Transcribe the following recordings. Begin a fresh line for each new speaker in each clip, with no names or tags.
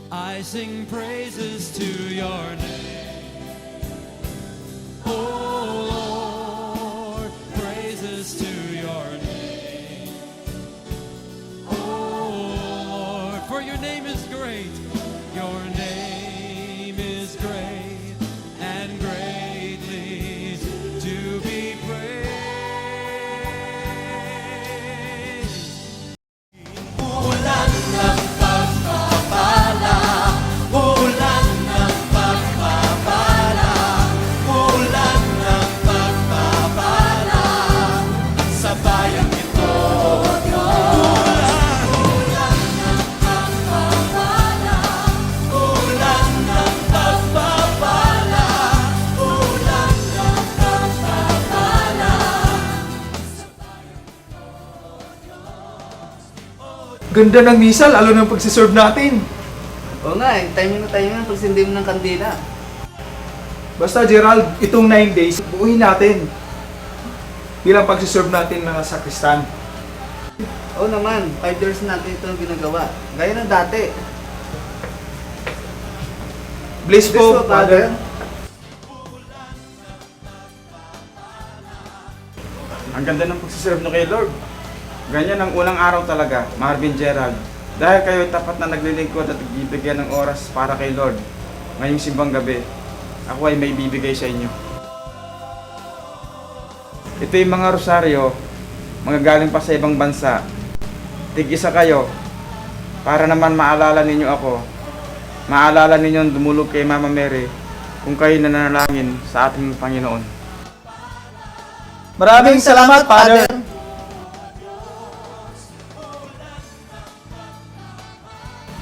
I sing praises to your name. Oh Lord, praises to your name. Oh Lord, for your name is great. Your name is great and greatly to be praised. Ulan ng pagpapala, ulan ng pagpapala, ulan ng pagpapala sa bayang ito. Ulan ng pagpapala, ulan ng pagpapala, ulan ng pagpapala.
Ganda ng misa, lalo ng pagsiserve natin.
Oo nga eh, timing na pagsindi mo ng kandila.
Basta Gerald, itong 9 days, buuin natin. Bilang pagsiserve natin mga sakristan.
Oo naman, 5 years natin ito ang ginagawa. Gaya ng dati.
Bless po, Father.
Ang ganda ng pagsiserve nyo kay Lord. Ganyan ang unang araw talaga, Marvin Gerald. Dahil kayo tapat na naglilingkod at nagbibigyan ng oras para kay Lord. Ngayong simbang gabi, ako ay may bibigay sa inyo. Ito yung mga rosaryo, mga galing pa sa ibang bansa. Tig-isa kayo, para naman maalala ninyo ako. Maalala ninyo dumulog kay Mama Mary kung kayo nananalangin sa ating Panginoon.
Maraming salamat, Father.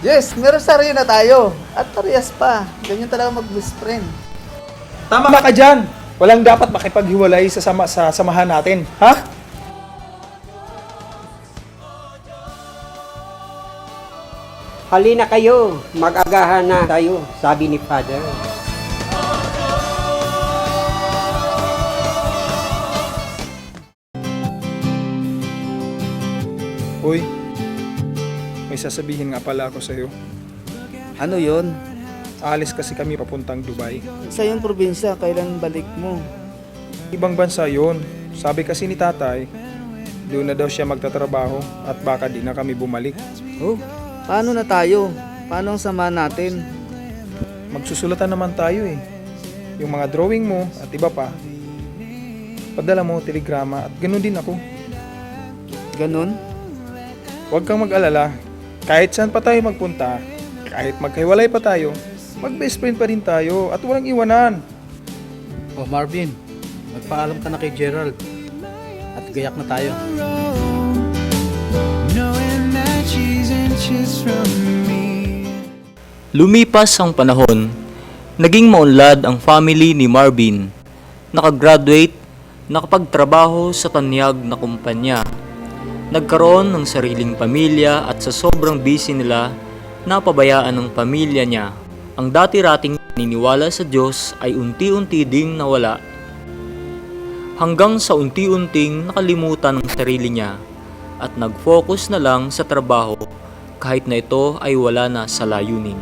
Yes, meron sarili na tayo. At parehas pa. Ganyan talaga mag-best friend.
Tama ka dyan. Walang dapat makipaghiwalay sa samahan natin. Ha?
Halina kayo, mag-agahan na tayo, sabi ni Father.
Uy, may sasabihin nga pala ako sa'yo.
Ano yon?
Alis kasi kami papuntang Dubai.
Sa yung probinsya, kailan balik mo?
Ibang bansa yon. Sabi kasi ni tatay, doon na daw siya magtatrabaho at baka di na kami bumalik.
Oh, paano na tayo? Paano ang sama natin?
Magsusulatan naman tayo eh. Yung mga drawing mo at iba pa. Padala mo telegrama at ganun din ako.
Ganun?
Huwag kang mag-alala. Kahit saan pa tayo magpunta, kahit magkahiwalay pa tayo, mag-best friend pa rin tayo at walang iwanan.
Oh Marvin, magpaalam ka na kay Gerald at gayak na tayo.
Knowing that she's inches from me.
Lumipas ang panahon, naging maunlad ang family ni Marvin. Nakagraduate, nakapagtrabaho sa tanyag na kumpanya. Nagkaroon ng sariling pamilya at sa sobrang busy nila, napabayaan ng pamilya niya. Ang dati-rating naniniwala sa Diyos ay unti-unti ding nawala. Hanggang sa unti-unting nakalimutan ang sarili niya at nag-focus na lang sa trabaho kahit na ito ay wala na sa layunin.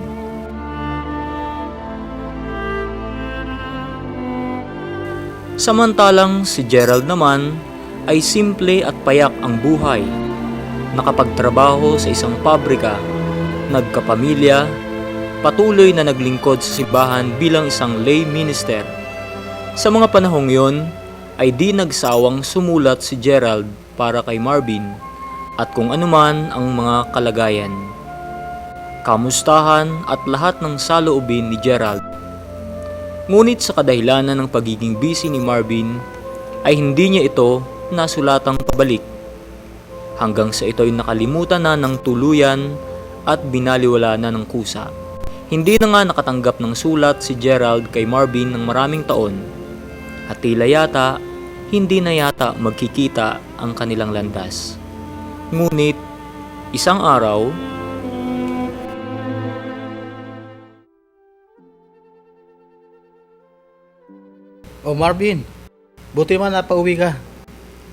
Samantalang si Gerald naman ay simple at payak ang buhay. Nakapagtrabaho sa isang pabrika, nagkapamilya, patuloy na naglingkod sa simbahan bilang isang lay minister. Sa mga panahong yon, ay di nagsawang sumulat si Gerald para kay Marvin at kung anuman ang mga kalagayan. Kamustahan at lahat ng saloobin ni Gerald. Ngunit sa kadahilanan ng pagiging busy ni Marvin, ay hindi niya ito nasulatang pabalik. Hanggang sa ito'y nakalimutan na ng tuluyan at binaliwala na ng kusa. Hindi na nga nakatanggap ng sulat si Gerald kay Marvin ng maraming taon. At tila yata, hindi na yata magkikita ang kanilang landas. Ngunit, isang araw,
Oh Marvin, buti man napauwi ka.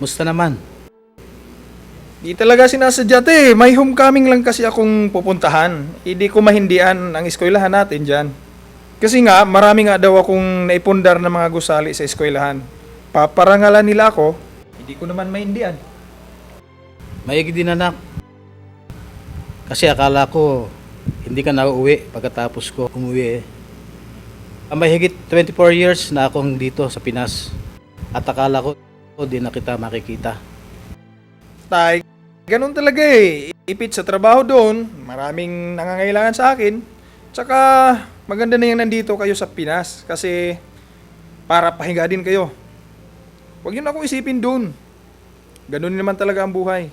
Musta naman?
Di talaga sinasadya to eh. May homecoming lang kasi akong pupuntahan. Hindi ko mahindian ang eskwelahan natin dyan. Kasi nga, marami nga daw akong naipundar na mga gusali sa eskwelahan. Paparangalan nila ako, hindi ko naman mahindian.
Maigi din anak. Kasi akala ko hindi ka na uuwi pagkatapos ko umuwi eh. May higit 24 years na akong dito sa Pinas. At akala ko di na kita makikita.
Tay, ganun talaga eh. Ipit sa trabaho doon, maraming nangangailangan sa akin. Tsaka maganda na yung nandito kayo sa Pinas kasi para pahinga din kayo. Huwag yun akong isipin doon. Ganun naman talaga ang buhay.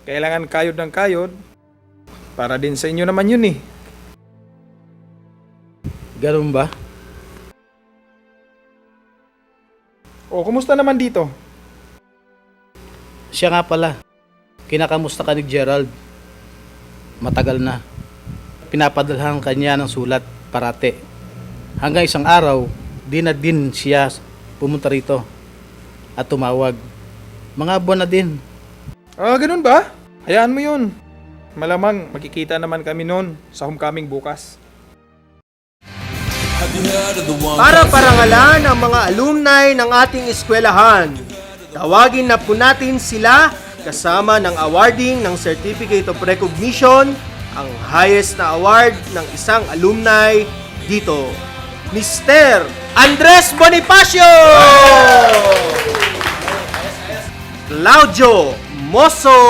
Kailangan kayod ng kayod. Para din sa inyo naman yun eh.
Ganun ba?
O, kumusta naman dito?
Siya nga pala. Kinakamusta ka ni Gerald? Matagal na. Pinapadalhan kanya ng sulat parate. Hanggang isang araw, di na din siya pumunta rito at tumawag. Mga buwan na din.
Ah, ganun ba? Hayaan mo yun. Malamang magkikita naman kami noon sa homecoming bukas.
Para parangalan ang mga alumni ng ating eskwelahan, tawagin na po natin sila kasama ng awarding ng Certificate of Recognition, ang highest na award ng isang alumni dito. Mr. Andres Bonifacio! Claudio Mosso!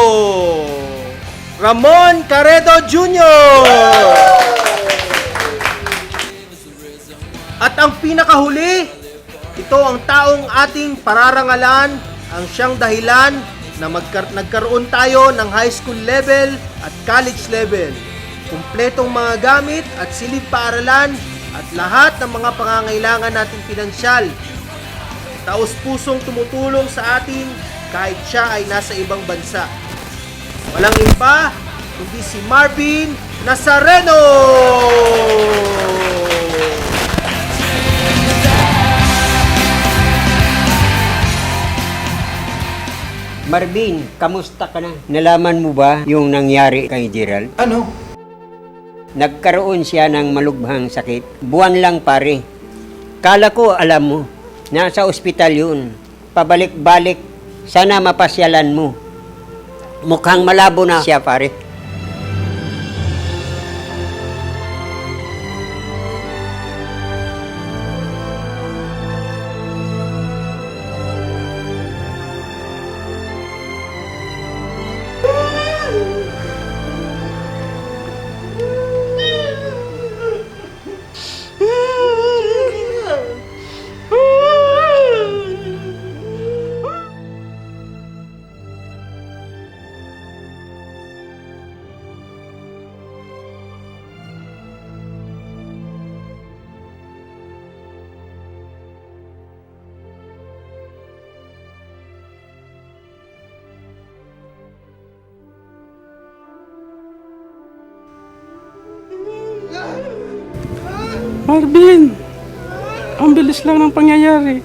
Ramon Caredo Jr. At ang pinakahuli, ito ang taong ating pararangalan, ang siyang dahilan na nagkaroon tayo ng high school level at college level. Kumpletong mga gamit at silid paaralan at lahat ng mga pangangailangan nating pinansyal. Taos-pusong tumutulong sa atin kahit siya ay nasa ibang bansa. Walang iba kundi si Marvin Nazareno!
Marvin, kamusta ka na? Nalaman mo ba yung nangyari kay Gerald?
Ano?
Nagkaroon siya ng malubhang sakit. Buwan lang pare. Kala ko alam mo, nasa ospital yun. Pabalik-balik, sana mapasyalan mo. Mukhang malabo na siya pare.
Marvin, ang bilis lang ng pangyayari.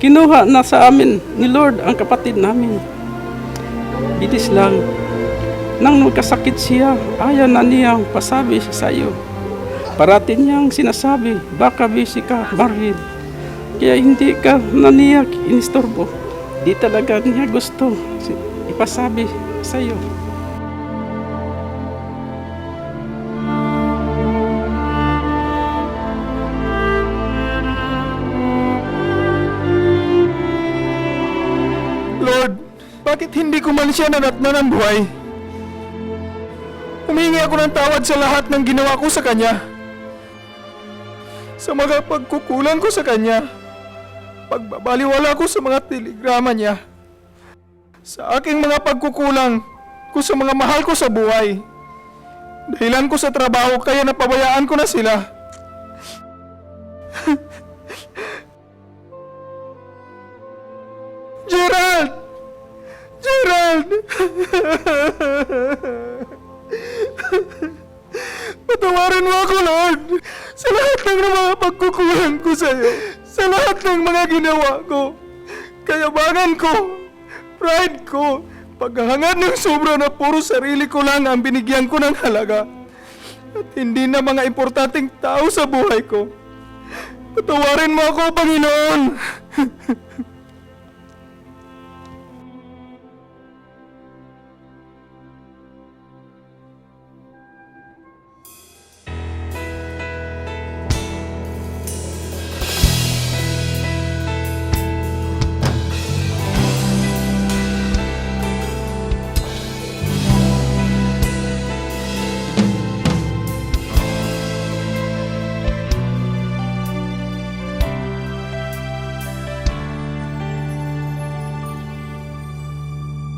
Kinuha na sa amin ni Lord ang kapatid namin. Bilis lang. Nang magkasakit siya, ayaw na niyang pasabi sa iyo. Parati niyang sinasabi, baka busy ka, Marvin. Kaya hindi ka na niya inistorbo. Di talaga niya gusto ipasabi sa iyo.
Lord, bakit hindi ko man siya nanatnan ng buhay? Humingi ako ng tawad sa lahat ng ginawa ko sa kanya. Sa mga pagkukulang ko sa kanya. Pagbabaliwala ko sa mga telegrama niya. Sa aking mga pagkukulang ko sa mga mahal ko sa buhay. Dahilan ko sa trabaho kaya napabayaan ko na sila. Gerald! Gerald! Patawarin mo ako, Lord, sa lahat ng mga pagkukulang ko sa iyo, sa lahat ng mga ginawa ko, kayabangan ko, pride ko, paghahangad ng sobra na puro sarili ko lang ang binigyan ko ng halaga at hindi na mga importanteng tao sa buhay ko. Patawarin mo ako, Panginoon!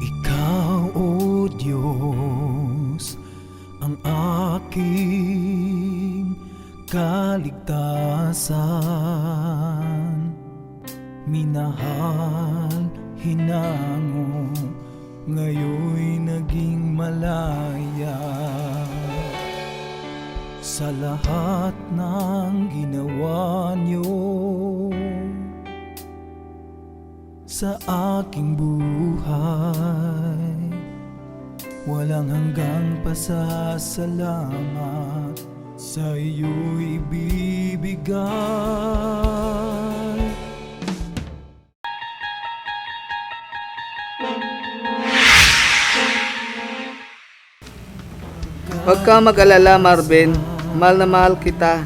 Ikaw, O Diyos, ang aking kaligtasan. Minahal, hinango, ngayoy naging malaya. Sa lahat ng ginawa niyo sa aking buhay, walang hanggang pasasalamat sa iyo'y ibibigay.
Huwag kang mag-alala, Marvin. Mahal na mahal kita.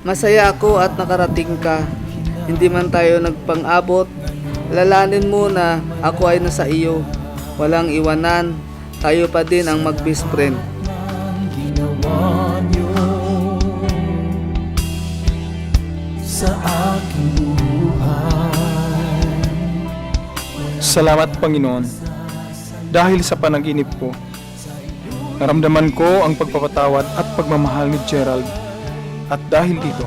Masaya ako at nakarating ka. Hindi man tayo nagpang-abot, lalanin mo na ako ay nasa iyo. Walang iwanan, tayo pa din ang mag-best friend.
Ang ginawa niyo sa aking buhay.
Salamat, Panginoon. Dahil sa panaginip ko, naramdaman ko ang pagpapatawad at pagmamahal ni Gerald. At dahil dito,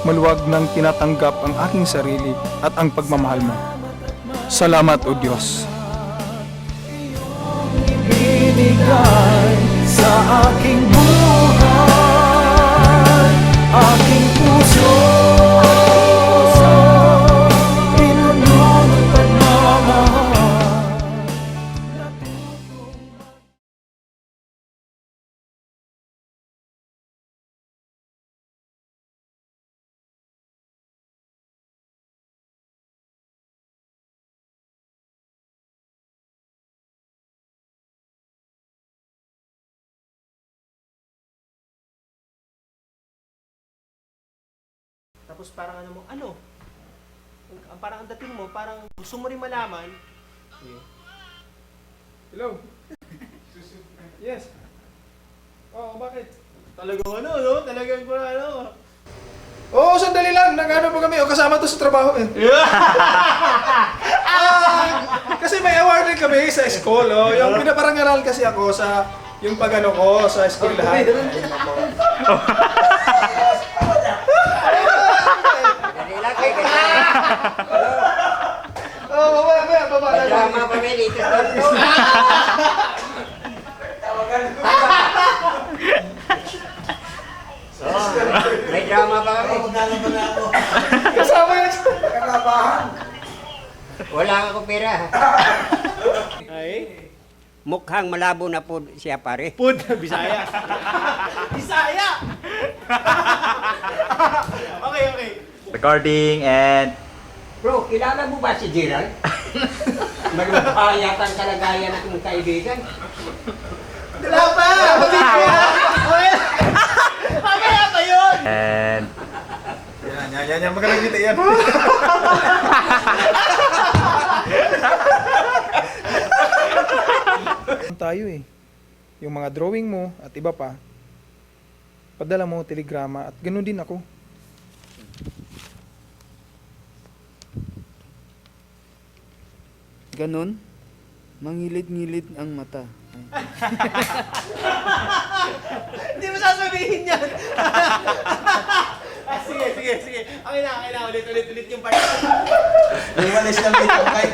maluwag nang tinatanggap ang aking sarili at ang pagmamahal mo. Salamat, O Diyos.
Binigay sa aking buhay, aking puso, pinuno ng pagmamahal.
Tapos parang ano mo, parang ang dating mo, parang gusto mo rin malaman.
Hello? Yes. Oh, bakit?
Talagang no? Talagang
Oo, sandali lang. Nag-ano pa kami. O, kasama to sa trabaho eh. Kasi may award din kami sa school. Oh. Yung pinaparangaral kasi ako sa yung pag-ano ko sa school lahat. Oh, baba.
Drama pa rin dito. May drama pa kami.
Kasama yun sa kakabahan.
Wala akong pera.
Ay,
Mukhang malabo na po siya, pare.
Pud, Bisaya. Bisaya! Okay.
Recording and
Bro, kilala mo ba si Gerald? Magpapayat ang kalagayan ng kong kaibigan.
Wala pa! Mamaya pa yun!
and
Yan. Magalang kita yan. Tayo eh. Yung mga drawing mo at iba pa, padala mo telegrama at ganoon din ako.
Ganon? Mangilid-ngilid ang mata.
Hindi mo sasabihin yan! Sige. Okay na. Ulit yung part.
Lumalis lang dito, okay?